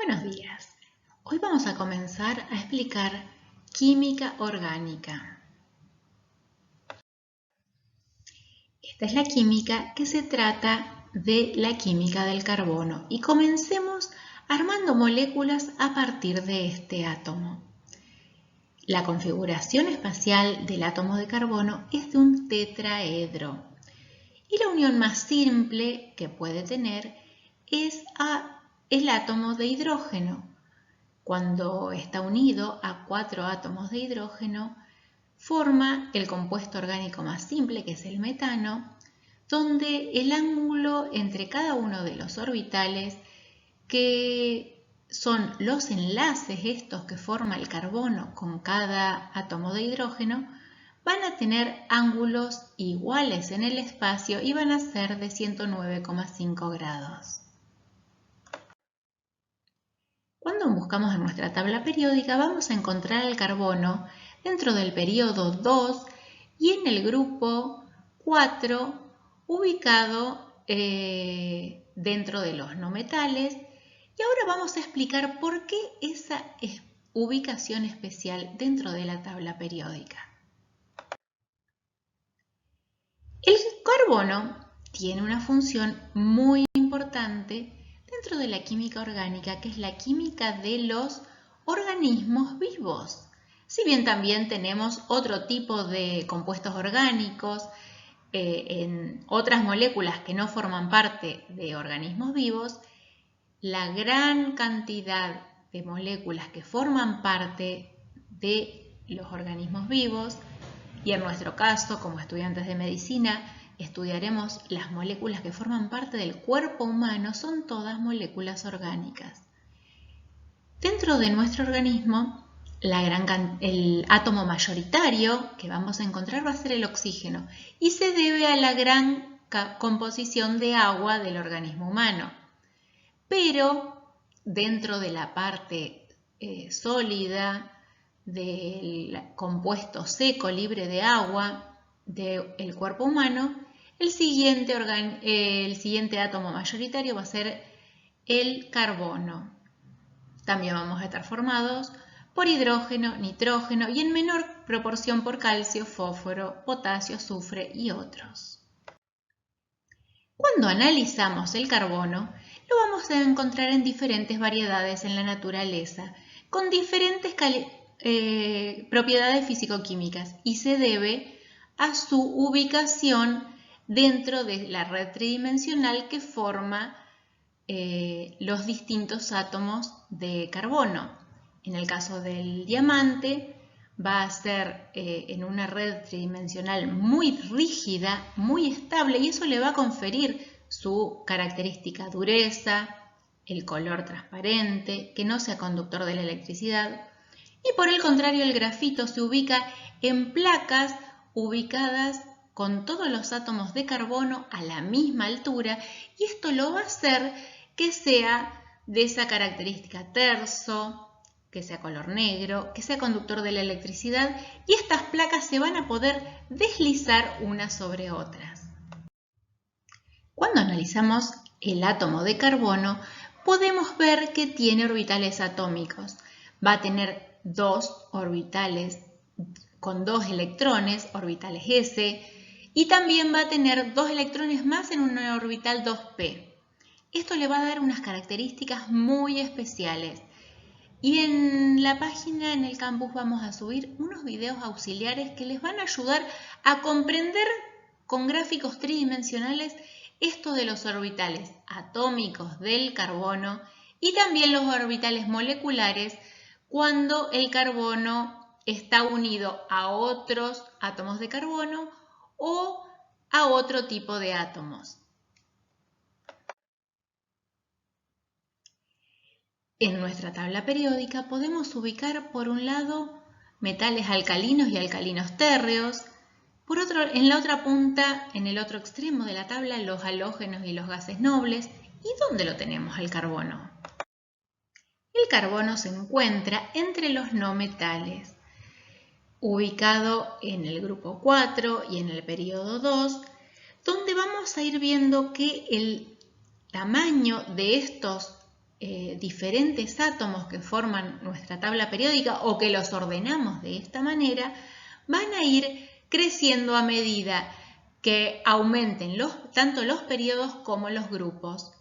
Buenos días. Hoy vamos a comenzar a explicar química orgánica. Esta es la química que se trata de la química del carbono y comencemos armando moléculas a partir de este átomo. La configuración espacial del átomo de carbono es de un tetraedro y la unión más simple que puede tener es el átomo de hidrógeno. Cuando está unido a 4 átomos de hidrógeno, forma el compuesto orgánico más simple, que es el metano, donde el ángulo entre cada uno de los orbitales, que son los enlaces estos que forma el carbono con cada átomo de hidrógeno, van a tener ángulos iguales en el espacio y van a ser de 109,5 grados. Cuando buscamos en nuestra tabla periódica vamos a encontrar el carbono dentro del periodo 2 y en el grupo 4 ubicado dentro de los no metales. Y ahora vamos a explicar por qué esa ubicación especial dentro de la tabla periódica. El carbono tiene una función muy importante dentro de la química orgánica, que es la química de los organismos vivos. Si bien también tenemos otro tipo de compuestos orgánicos en otras moléculas que no forman parte de organismos vivos, la gran cantidad de moléculas que forman parte de los organismos vivos, y en nuestro caso, como estudiantes de medicina, estudiaremos las moléculas que forman parte del cuerpo humano, son todas moléculas orgánicas. Dentro de nuestro organismo, el átomo mayoritario que vamos a encontrar va a ser el oxígeno y se debe a la gran composición de agua del organismo humano. Pero dentro de la parte sólida, del compuesto seco libre de agua del cuerpo humano, el siguiente átomo mayoritario va a ser el carbono. También vamos a estar formados por hidrógeno, nitrógeno y en menor proporción por calcio, fósforo, potasio, azufre y otros. Cuando analizamos el carbono, lo vamos a encontrar en diferentes variedades en la naturaleza, con diferentes propiedades físico-químicas y se debe a su ubicación dentro de la red tridimensional que forma los distintos átomos de carbono. En el caso del diamante va a ser en una red tridimensional muy rígida, muy estable y eso le va a conferir su característica dureza, el color transparente, que no sea conductor de la electricidad. Y por el contrario, el grafito se ubica en placas ubicadas con todos los átomos de carbono a la misma altura y esto lo va a hacer que sea de esa característica terso, que sea color negro, que sea conductor de la electricidad y estas placas se van a poder deslizar unas sobre otras. Cuando analizamos el átomo de carbono, podemos ver que tiene orbitales atómicos. Va a tener 2 orbitales con 2 electrones, orbitales S, y también va a tener 2 electrones más en una orbital 2p. Esto le va a dar unas características muy especiales. Y en la página, en el campus, vamos a subir unos videos auxiliares que les van a ayudar a comprender con gráficos tridimensionales esto de los orbitales atómicos del carbono y también los orbitales moleculares cuando el carbono está unido a otros átomos de carbono o a otro tipo de átomos. En nuestra tabla periódica podemos ubicar por un lado metales alcalinos y alcalinos térreos, en la otra punta, en el otro extremo de la tabla, los halógenos y los gases nobles. ¿Y dónde lo tenemos al carbono? El carbono se encuentra entre los no metales, ubicado en el grupo 4 y en el periodo 2, donde vamos a ir viendo que el tamaño de estos diferentes átomos que forman nuestra tabla periódica o que los ordenamos de esta manera, van a ir creciendo a medida que aumenten tanto los periodos como los grupos.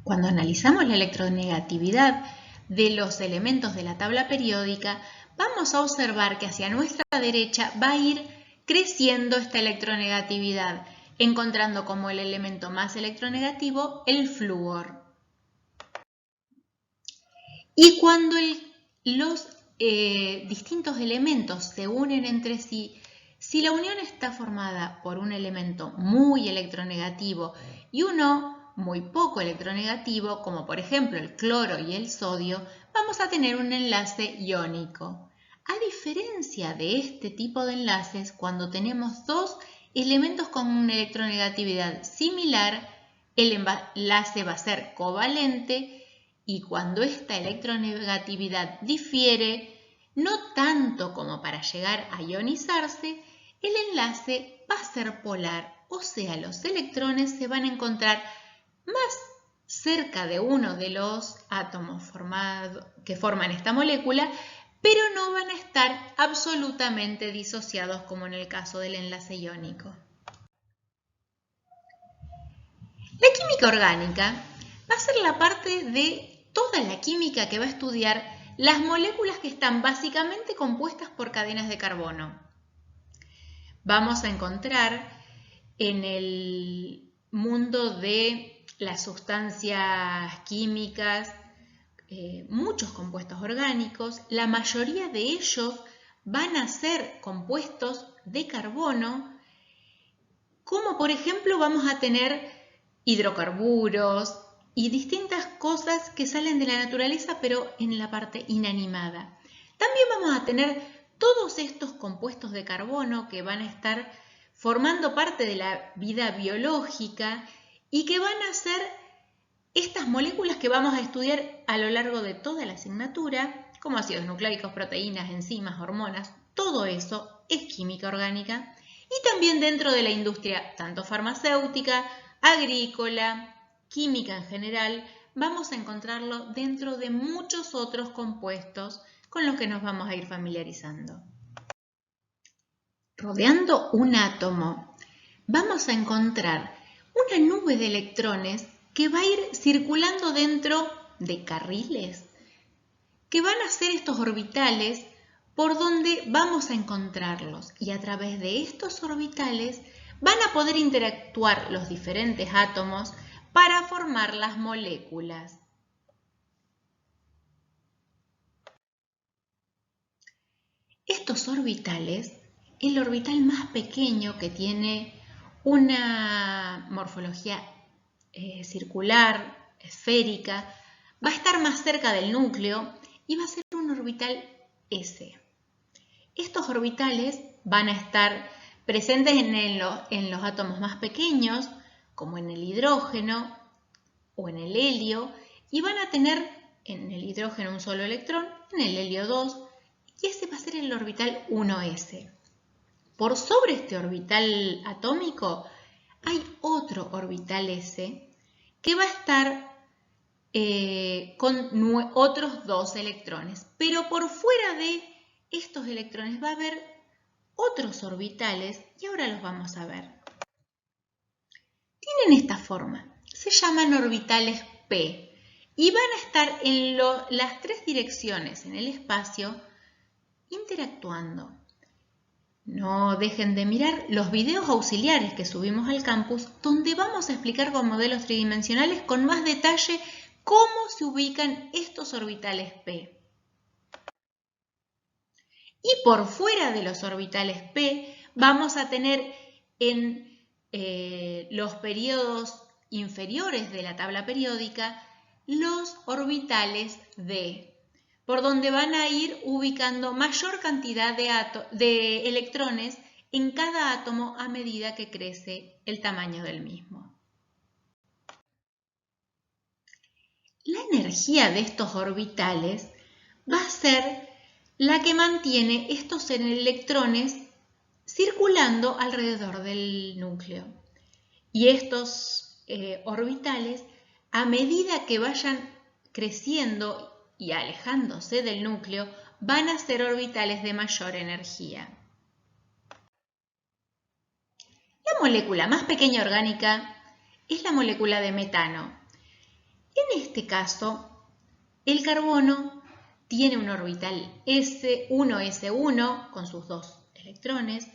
Cuando analizamos la electronegatividad de los elementos de la tabla periódica, vamos a observar que hacia nuestra derecha va a ir creciendo esta electronegatividad, encontrando como el elemento más electronegativo el flúor. Y cuando los distintos elementos se unen entre sí, si la unión está formada por un elemento muy electronegativo y uno muy poco electronegativo, como por ejemplo el cloro y el sodio, vamos a tener un enlace iónico. A diferencia de este tipo de enlaces, cuando tenemos dos elementos con una electronegatividad similar, el enlace va a ser covalente y cuando esta electronegatividad difiere, no tanto como para llegar a ionizarse, el enlace va a ser polar, o sea, los electrones se van a encontrar más cerca de uno de los átomos que forman esta molécula, pero no van a estar absolutamente disociados como en el caso del enlace iónico. La química orgánica va a ser la parte de toda la química que va a estudiar las moléculas que están básicamente compuestas por cadenas de carbono. Vamos a encontrar en el mundo de las sustancias químicas muchos compuestos orgánicos, la mayoría de ellos van a ser compuestos de carbono, como por ejemplo vamos a tener hidrocarburos y distintas cosas que salen de la naturaleza pero en la parte inanimada. También vamos a tener todos estos compuestos de carbono que van a estar formando parte de la vida biológica y que van a ser estas moléculas que vamos a estudiar a lo largo de toda la asignatura, como ácidos nucleicos, proteínas, enzimas, hormonas, todo eso es química orgánica. Y también dentro de la industria, tanto farmacéutica, agrícola, química en general, vamos a encontrarlo dentro de muchos otros compuestos con los que nos vamos a ir familiarizando. Rodeando un átomo, vamos a encontrar una nube de electrones que va a ir circulando dentro de carriles, que van a ser estos orbitales por donde vamos a encontrarlos. Y a través de estos orbitales van a poder interactuar los diferentes átomos para formar las moléculas. Estos orbitales, el orbital más pequeño que tiene una morfología circular, esférica, va a estar más cerca del núcleo y va a ser un orbital S. Estos orbitales van a estar presentes en los átomos más pequeños, como en el hidrógeno o en el helio, y van a tener en el hidrógeno un solo electrón, en el helio 2, y ese va a ser el orbital 1s. Por sobre este orbital atómico hay otro orbital S que va a estar con otros dos electrones, pero por fuera de estos electrones va a haber otros orbitales y ahora los vamos a ver. Tienen esta forma, se llaman orbitales P y van a estar en las tres direcciones en el espacio interactuando. No dejen de mirar los videos auxiliares que subimos al campus, donde vamos a explicar con modelos tridimensionales con más detalle cómo se ubican estos orbitales P. Y por fuera de los orbitales P vamos a tener en los periodos inferiores de la tabla periódica los orbitales D, por donde van a ir ubicando mayor cantidad de electrones en cada átomo a medida que crece el tamaño del mismo. La energía de estos orbitales va a ser la que mantiene estos electrones circulando alrededor del núcleo. Y estos orbitales a medida que vayan creciendo y alejándose del núcleo, van a ser orbitales de mayor energía. La molécula más pequeña orgánica es la molécula de metano. En este caso, el carbono tiene un orbital S1S1 con sus 2 electrones.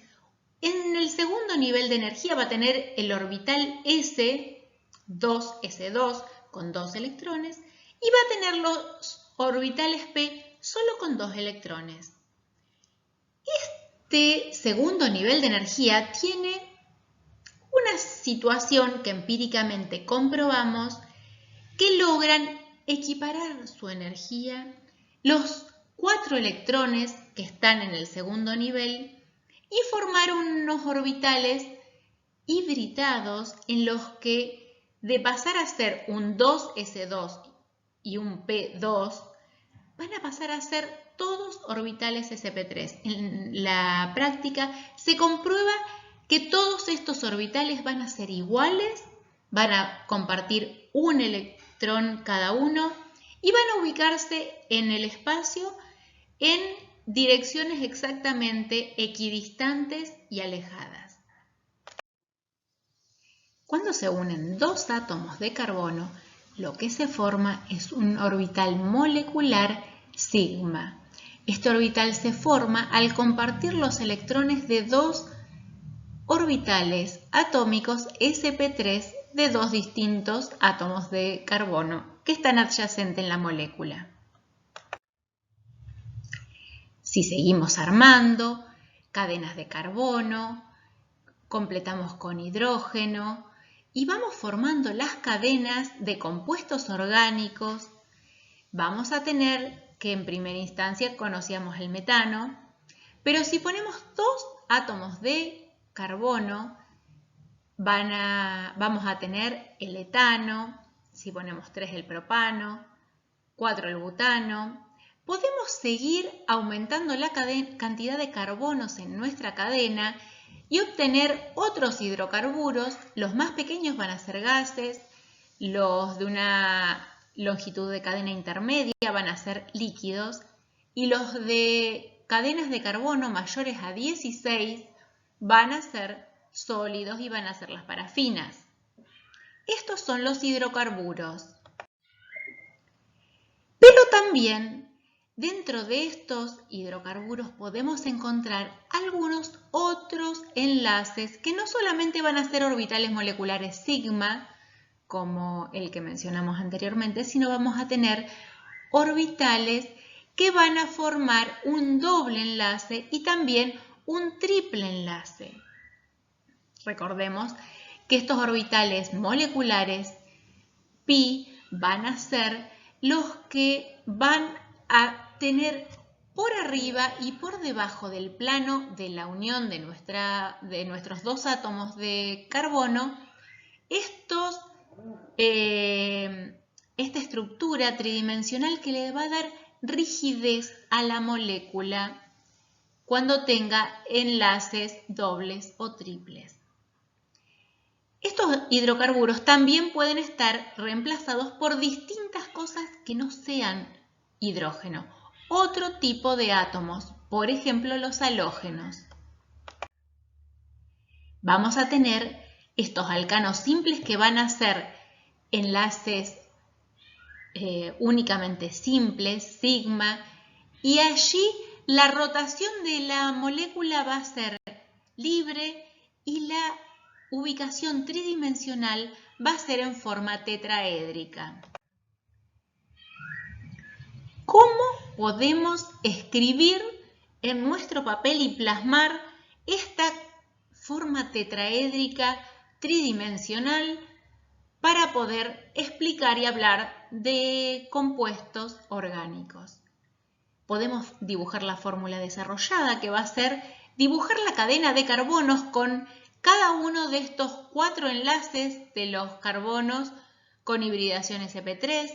En el segundo nivel de energía va a tener el orbital S2S2 con 2 electrones y va a tener los orbitales P solo con 2 electrones. Este segundo nivel de energía tiene una situación que empíricamente comprobamos que logran equiparar su energía los 4 electrones que están en el segundo nivel y formar unos orbitales hibridados en los que de pasar a ser un 2s2 y un p2 van a pasar a ser todos orbitales sp3. En la práctica se comprueba que todos estos orbitales van a ser iguales, van a compartir un electrón cada uno y van a ubicarse en el espacio en direcciones exactamente equidistantes y alejadas. Cuando se unen dos átomos de carbono, lo que se forma es un orbital molecular sigma. Este orbital se forma al compartir los electrones de dos orbitales atómicos sp3 de dos distintos átomos de carbono que están adyacentes en la molécula. Si seguimos armando cadenas de carbono, completamos con hidrógeno y vamos formando las cadenas de compuestos orgánicos, vamos a tener que en primera instancia conocíamos el metano, pero si ponemos dos átomos de carbono, vamos a tener el etano, si ponemos 3 el propano, 4 el butano. Podemos seguir aumentando la cantidad de carbonos en nuestra cadena y obtener otros hidrocarburos. Los más pequeños van a ser gases, los de una longitud de cadena intermedia van a ser líquidos y los de cadenas de carbono mayores a 16 van a ser sólidos y van a ser las parafinas. Estos son los hidrocarburos. Pero también dentro de estos hidrocarburos podemos encontrar algunos otros enlaces que no solamente van a ser orbitales moleculares sigma, como el que mencionamos anteriormente, sino vamos a tener orbitales que van a formar un doble enlace y también un triple enlace. Recordemos que estos orbitales moleculares pi van a ser los que van a tener por arriba y por debajo del plano de la unión de nuestros dos átomos de carbono esta estructura tridimensional que le va a dar rigidez a la molécula cuando tenga enlaces dobles o triples. Estos hidrocarburos también pueden estar reemplazados por distintas cosas que no sean hidrógeno, otro tipo de átomos, por ejemplo los halógenos. Vamos a tener estos alcanos simples que van a ser enlaces únicamente simples, sigma, y allí la rotación de la molécula va a ser libre y la ubicación tridimensional va a ser en forma tetraédrica. ¿Cómo podemos escribir en nuestro papel y plasmar esta forma tetraédrica tridimensional para poder explicar y hablar de compuestos orgánicos? Podemos dibujar la fórmula desarrollada, que va a ser dibujar la cadena de carbonos con cada uno de estos 4 enlaces de los carbonos con hibridación sp3.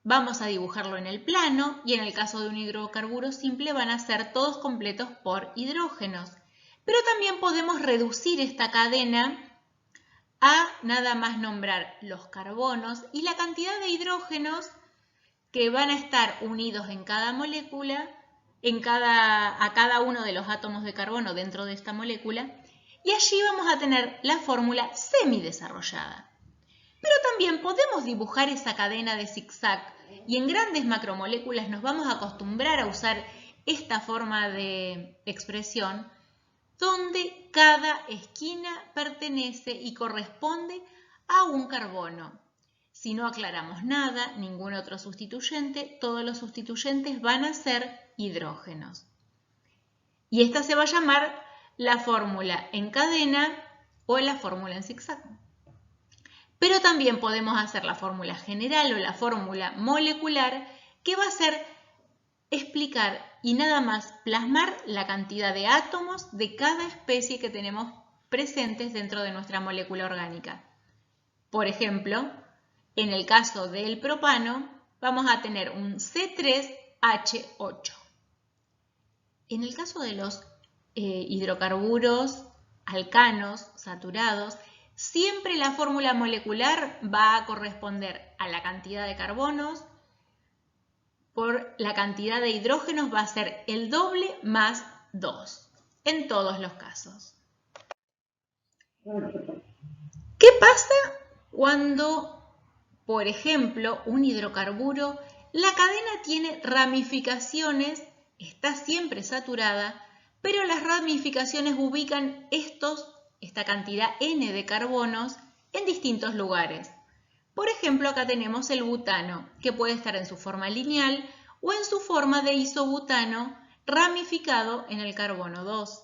Vamos a dibujarlo en el plano y en el caso de un hidrocarburo simple van a ser todos completos por hidrógenos. Pero también podemos reducir esta cadena a nada más nombrar los carbonos y la cantidad de hidrógenos que van a estar unidos en cada molécula, a cada uno de los átomos de carbono dentro de esta molécula, y allí vamos a tener la fórmula semidesarrollada. Pero también podemos dibujar esa cadena de zigzag y en grandes macromoléculas nos vamos a acostumbrar a usar esta forma de expresión donde cada esquina pertenece y corresponde a un carbono. Si no aclaramos nada, ningún otro sustituyente, todos los sustituyentes van a ser hidrógenos. Y esta se va a llamar la fórmula en cadena o la fórmula en zigzag. Pero también podemos hacer la fórmula general o la fórmula molecular, que va a ser explicar y nada más plasmar la cantidad de átomos de cada especie que tenemos presentes dentro de nuestra molécula orgánica. Por ejemplo, en el caso del propano, vamos a tener un C3H8. En el caso de los hidrocarburos alcanos saturados, siempre la fórmula molecular va a corresponder a la cantidad de carbonos por la cantidad de hidrógenos, va a ser el doble más 2 en todos los casos. ¿Qué pasa cuando, por ejemplo, un hidrocarburo, la cadena tiene ramificaciones, está siempre saturada, pero las ramificaciones ubican esta cantidad N de carbonos en distintos lugares? Por ejemplo, acá tenemos el butano, que puede estar en su forma lineal o en su forma de isobutano ramificado en el carbono 2.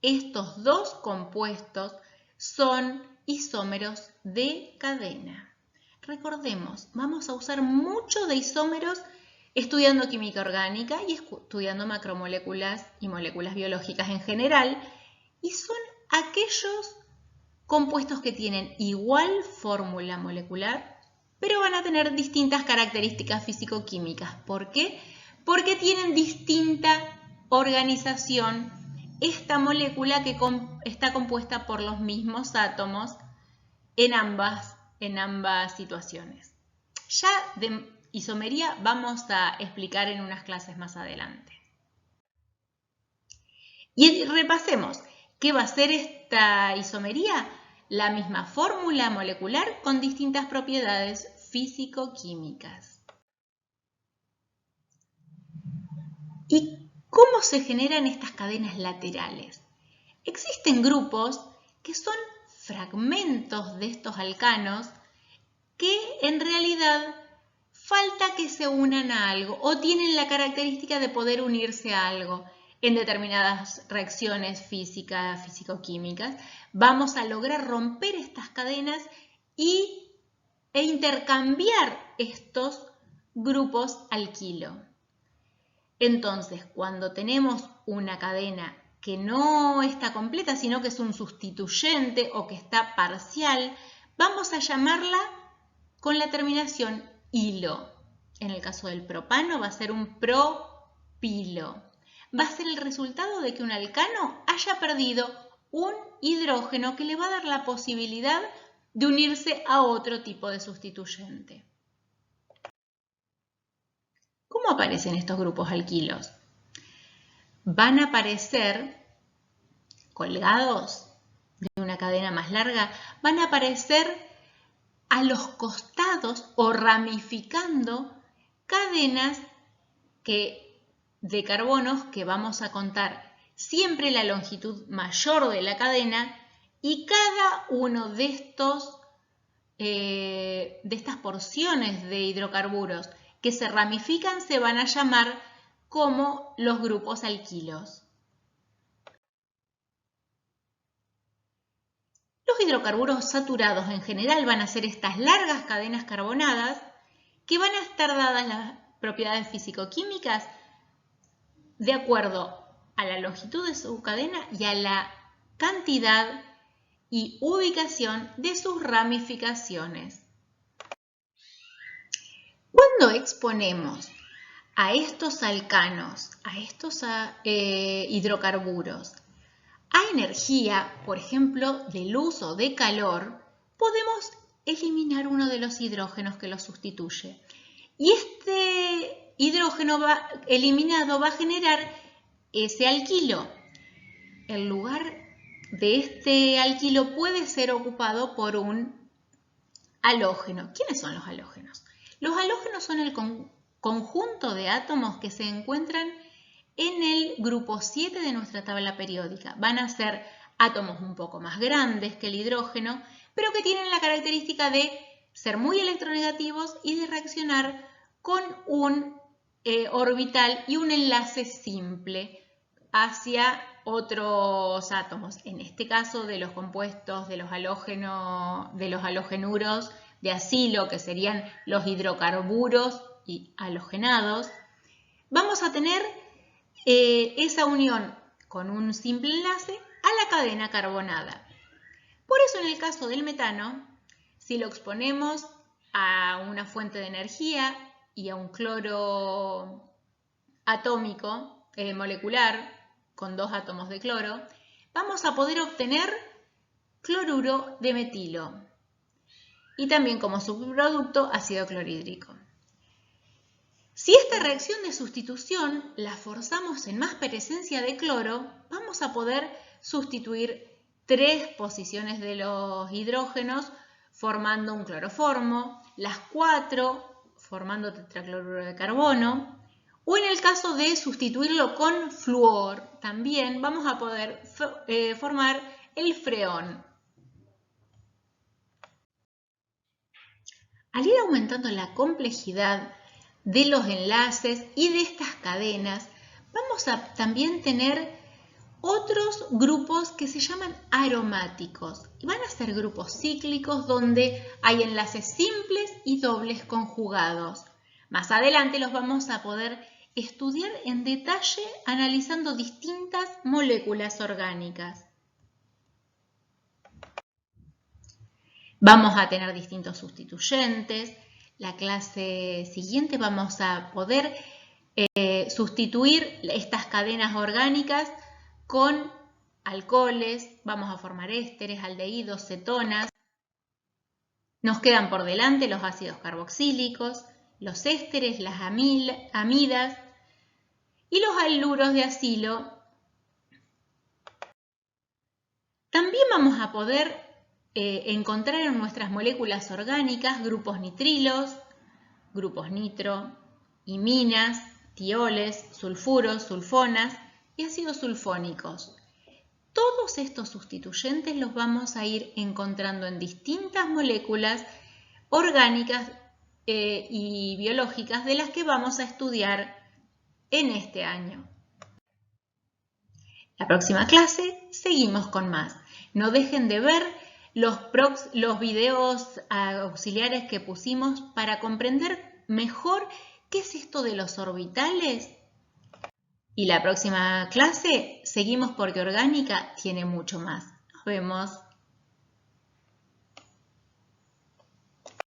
Estos dos compuestos son isómeros de cadena. Recordemos, vamos a usar mucho de isómeros estudiando química orgánica y estudiando macromoléculas y moléculas biológicas en general, y son aquellos compuestos que tienen igual fórmula molecular, pero van a tener distintas características físico-químicas. ¿Por qué? Porque tienen distinta organización esta molécula que está compuesta por los mismos átomos en ambas situaciones. Ya de isomería vamos a explicar en unas clases más adelante. Y repasemos, ¿qué va a ser esta isomería? La misma fórmula molecular con distintas propiedades físico-químicas. ¿Y cómo se generan estas cadenas laterales? Existen grupos que son fragmentos de estos alcanos que en realidad falta que se unan a algo o tienen la característica de poder unirse a algo. En determinadas reacciones físicas, físico-químicas, vamos a lograr romper estas cadenas e intercambiar estos grupos alquilo. Entonces, cuando tenemos una cadena que no está completa, sino que es un sustituyente o que está parcial, vamos a llamarla con la terminación -ilo. En el caso del propano va a ser un propilo. Va a ser el resultado de que un alcano haya perdido un hidrógeno que le va a dar la posibilidad de unirse a otro tipo de sustituyente. ¿Cómo aparecen estos grupos alquilos? Van a aparecer colgados de una cadena más larga, van a aparecer a los costados o ramificando cadenas de carbonos que vamos a contar siempre la longitud mayor de la cadena, y cada uno de estas porciones de hidrocarburos que se ramifican se van a llamar como los grupos alquilos. Los hidrocarburos saturados en general van a ser estas largas cadenas carbonadas que van a estar dadas las propiedades físico-químicas de acuerdo a la longitud de su cadena y a la cantidad y ubicación de sus ramificaciones. Cuando exponemos a estos alcanos, a estos hidrocarburos, a energía, por ejemplo, de luz o de calor, podemos eliminar uno de los hidrógenos que lo sustituye. Y este hidrógeno eliminado va a generar ese alquilo. El lugar de este alquilo puede ser ocupado por un halógeno. ¿Quiénes son los halógenos? Los halógenos son el conjunto de átomos que se encuentran en el grupo 7 de nuestra tabla periódica. Van a ser átomos un poco más grandes que el hidrógeno, pero que tienen la característica de ser muy electronegativos y de reaccionar con un orbital y un enlace simple hacia otros átomos. En este caso, de los compuestos de los halogenuros de acilo, que serían los hidrocarburos y halogenados, vamos a tener esa unión con un simple enlace a la cadena carbonada. Por eso en el caso del metano, si lo exponemos a una fuente de energía y a un cloro atómico, molecular, con 2 átomos de cloro, vamos a poder obtener cloruro de metilo y también como subproducto ácido clorhídrico. Si esta reacción de sustitución la forzamos en más presencia de cloro, vamos a poder sustituir 3 posiciones de los hidrógenos formando un cloroformo, las 4 formando tetracloruro de carbono, o en el caso de sustituirlo con flúor, también vamos a poder formar el freón. Al ir aumentando la complejidad de los enlaces y de estas cadenas, vamos a también tener otros grupos que se llaman aromáticos y van a ser grupos cíclicos donde hay enlaces simples y dobles conjugados. Más adelante los vamos a poder estudiar en detalle analizando distintas moléculas orgánicas. Vamos a tener distintos sustituyentes. La clase siguiente vamos a poder sustituir estas cadenas orgánicas con alcoholes, vamos a formar ésteres, aldehídos, cetonas. Nos quedan por delante los ácidos carboxílicos, los ésteres, las amidas y los haluros de acilo. También vamos a poder encontrar en nuestras moléculas orgánicas grupos nitrilos, grupos nitro, iminas, tioles, sulfuros, sulfonas y ácidos sulfónicos. Todos estos sustituyentes los vamos a ir encontrando en distintas moléculas orgánicas y biológicas de las que vamos a estudiar en este año. La próxima clase seguimos con más. No dejen de ver los videos auxiliares que pusimos para comprender mejor qué es esto de los orbitales. Y la próxima clase seguimos porque orgánica tiene mucho más. Nos vemos.